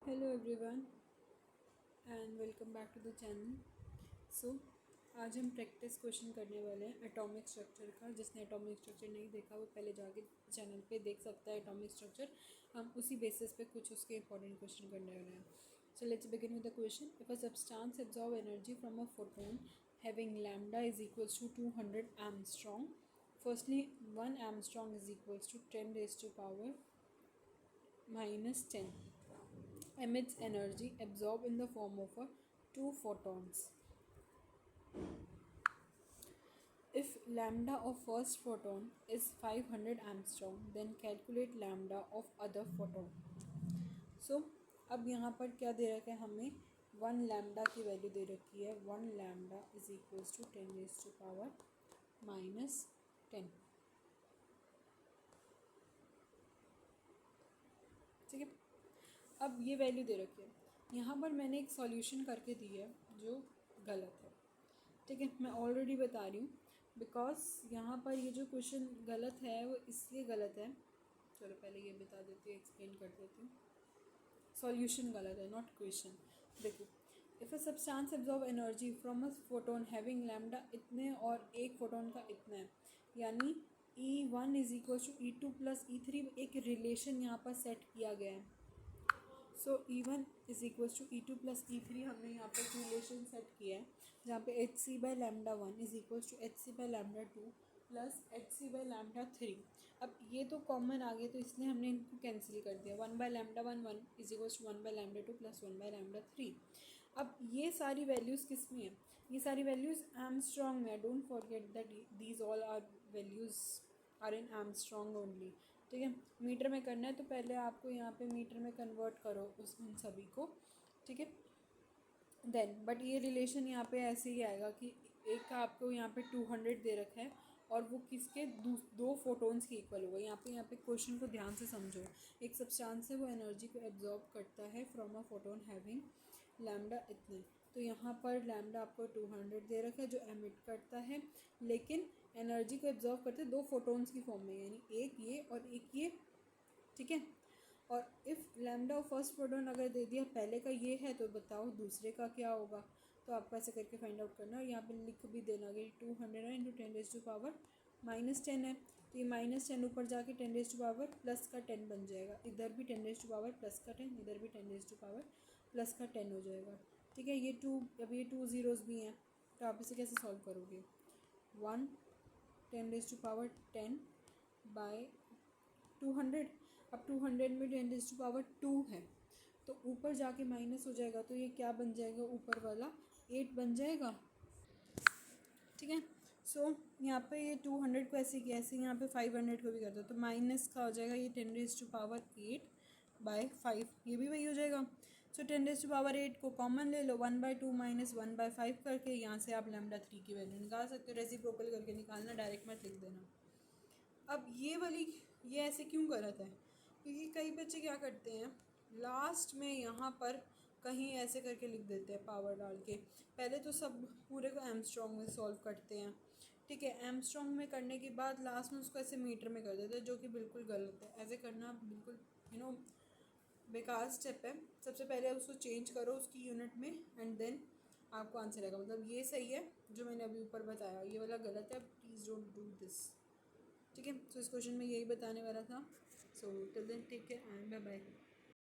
Hello everyone and welcome back to the channel. So आज हम practice question करने वाले हैं एटॉमिक स्ट्रक्चर का। जिसने एटॉमिक स्ट्रक्चर नहीं देखा वो पहले जाके चैनल पे देख सकता है एटॉमिक स्ट्रक्चर। हम उसी बेसिस पे कुछ उसके इंपॉर्टेंट क्वेश्चन करने वाले हैं। So let's begin with the question. If a substance absorb energy from a photon having lambda is equals to 200 angstrom, firstly 1 angstrom is equals to 10 raised to power -10 emits energy absorbed in the form of 2 photons. If lambda of first photon is 500 angstrom, then calculate lambda of other photon. So अब यहाँ पर क्या दे रखा है हमें 1 lambda की value दे रखी है। 1 lambda is equals to 10 raised to power -10। ठीक है, अब ये वैल्यू दे रखी है। यहाँ पर मैंने एक सॉल्यूशन करके दी है जो गलत है। ठीक है, मैं ऑलरेडी बता रही हूँ बिकॉज यहाँ पर ये जो क्वेश्चन गलत है वो इसलिए गलत है। चलो पहले ये बता देती हूँ, एक्सप्लेन कर देती हूँ। सॉल्यूशन गलत है, नॉट क्वेश्चन। देखो, if a substance absorb energy from a photon having lambda इतने और एक फोटोन का इतना है, यानी E1 is equal to E2 plus E3। एक रिलेशन यहाँ पर सेट किया गया है। So E1 is equals to E2 plus E3 हमने यहाँ पर रिलेशन सेट किया है, जहाँ पे Hc/λ1 is equals to Hc/λ2 plus Hc/λ3। अब ये तो कॉमन आ गए तो इसलिए हमने इनको कैंसिल कर दिया। 1/λ1 1 इज इक्वल्स टू 1/λ2 प्लस 1/λ3। अब ये सारी वैल्यूज़ किस में है? ये सारी वैल्यूज़ एमस्ट्रॉन्ग में है। Don't forget that these all are values are in angstrom only. ठीक है, मीटर में करना है तो पहले आपको यहाँ पे मीटर में कन्वर्ट करो उस उन सभी को। ठीक है, देन बट ये रिलेशन यहाँ पे ऐसे ही आएगा कि एक का आपको यहाँ पे 200 दे रखा है और वो किसके दो फोटोन्स के इक्वल होगा। यहाँ पे क्वेश्चन को ध्यान से समझो। एक सब्सटेंस है वो एनर्जी को एब्जॉर्ब करता है from a photon having lambda इतने, तो यहाँ पर लैम्डा आपको 200 दे रखा है जो एमिट करता है, लेकिन एनर्जी को एब्जॉर्ब करते हैं 2 फोटोन्स की फॉर्म में, यानी एक ये और एक ये। ठीक है, और इफ़ लैम्डा फर्स्ट फोटोन अगर दे दिया पहले का ये है तो बताओ दूसरे का क्या होगा। तो आपको ऐसे करके फाइंड आउट करना और यहाँ पे लिख भी देना कि 200 है इंटू 10 raised to power -10 है, तो ये -10 ऊपर जाके 10 raised to power प्लस का 10 बन जाएगा। इधर भी 10 raised to power प्लस का 10, इधर भी 10 raised to power प्लस का 10 हो जाएगा। ठीक है, ये 2 अब ये 2 ज़ीरोज़ भी हैं तो आप इसे कैसे सॉल्व करोगे? 1 10 raised to power 10 बाय 200। अब 200 में 10 raised to power 2 है तो ऊपर जाके माइनस हो जाएगा, तो ये क्या बन जाएगा? ऊपर वाला 8 बन जाएगा। ठीक है, सो यहाँ पे ये 200 को ऐसे किया, ऐसे यहाँ पे 500 को भी कर दो तो माइनस का हो जाएगा ये 10 raised to power 8/5, ये भी वही हो जाएगा। सो 10 raised to power 8 को कॉमन ले लो, 1/2 माइनस 1/5 करके यहाँ से आप λ3 की वैल्यू निकाल सकते हो। रेसिप्रोकल करके निकालना, डायरेक्ट मत लिख देना। अब ये वाली ये ऐसे क्यों गलत है? क्योंकि कई बच्चे क्या करते हैं लास्ट में यहाँ पर कहीं ऐसे करके लिख देते हैं पावर डाल के। पहले तो सब पूरे को एमस्ट्रॉन्ग में सॉल्व करते हैं। ठीक है, एमस्ट्रॉन्ग में करने के बाद लास्ट में उसको ऐसे मीटर में कर देते हैं, जो कि बिल्कुल गलत है। ऐसे करना बिल्कुल बेकार स्टेप है। सबसे पहले उसको चेंज करो उसकी यूनिट में एंड देन आपको आंसर आएगा। मतलब ये सही है जो मैंने अभी ऊपर बताया, ये वाला गलत है। Please don't do this. ठीक है, सो इस क्वेश्चन में यही बताने वाला था। So till then take care and bye bye.